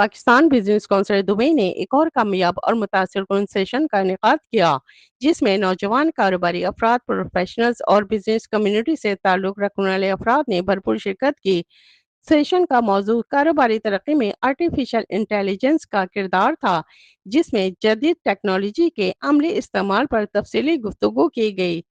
Pakistan business council Dubai ने एक और कामयाब और मुतासिरकुन सेशन का इनेकाद किया, जिसमें नौजवान कारोबारी अफराद, प्रोफेशनल्स और बिजनेस कम्युनिटी से ताल्लुक रखने वाले अफराद ने भरपूर शिरकत की। सेशन का मौजू कारोबारी तरक्की में आर्टिफिशियल इंटेलिजेंस का किरदार था, जिसमें जदीद टेक्नोलॉजी के अमली इस्तेमाल पर तफसीली गुफ्तगू की गई।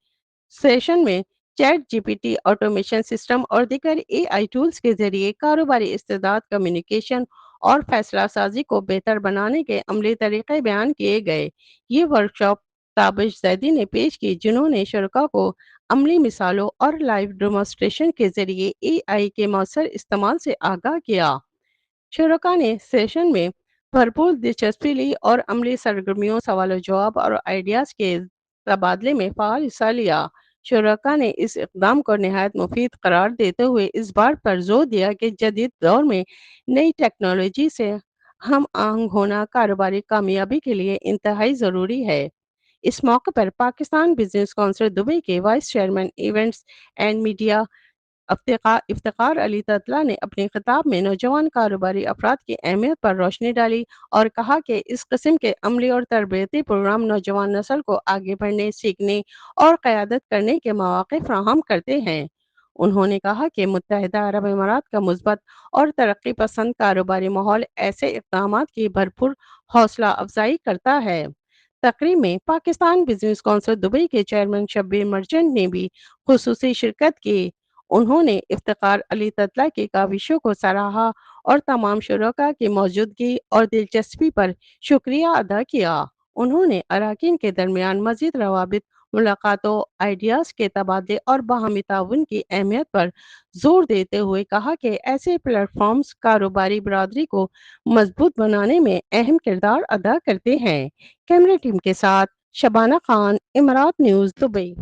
सेशन में चैट जीपीटी, ऑटोमेशन सिस्टम और दीगर एआई टूल्स के जरिए कारोबारी इस्तेदाद, कम्युनिकेशन और फैसला साजी को बेहतर बनाने के अमली तरीके बयान किए गए। ये वर्कशॉप ताबिश जैदी ने पेश की, जिन्होंने शुरा को अमली मिसालों और लाइव डेमोन्स्ट्रेशन के जरिए एआई के मौसर इस्तेमाल से आगाह किया। शुरा ने सेशन में भरपूर दिलचस्पी ली और अमली सरगर्मियों, सवाल जवाब और आइडियाज़ के तबादले में फ़ाल हिस्सा लिया। शुरा ने इस इक़दाम को निहायत मुफीद करार देते हुए इस बात पर जोर दिया कि जदीद दौर में नई टेक्नोलॉजी से हम आहंग होना कारोबारी कामयाबी के लिए इंतहाई ज़रूरी है। इस मौके पर पाकिस्तान बिजनेस काउंसिल दुबई के vice chairman events and media Iftikhar Ali Tatla ने अपने खिताब में नौजवान कारोबारी अफराद की अहमियत पर रोशनी डाली और कहा कि इस किस्म के अमली और तरबियती प्रोग्राम नौजवान नस्ल को आगे बढ़ने, सीखने और क़यादत करने के मौक़े फ़राहम करते हैं। उन्होंने कहा कि मुत्तहिदा अरब अमारात का मुस्बत और तरक्की पसंद कारोबारी माहौल ऐसे इक़दामात की भरपूर हौसला अफजाई करता है। तकरीब में पाकिस्तान बिजनेस काउंसिल दुबई के चेयरमैन शब्बीर मर्चेंट ने भी खुसूसी शिरकत की। उन्होंने इफ्तिखार अली ततला की काविशों को सराहा और तमाम शुरका की मौजूदगी और दिलचस्पी पर शुक्रिया अदा किया। उन्होंने अरकान के दरमियान मजीद रवाबित, मुलाकातों, आइडियाज़ के तबादले और बाहमी ताउन की अहमियत पर जोर देते हुए कहा कि ऐसे प्लेटफॉर्म्स कारोबारी बरादरी को मजबूत बनाने में अहम किरदार अदा करते हैं। कैमरा टीम के साथ शबाना खान, इमरात न्यूज़, दुबई।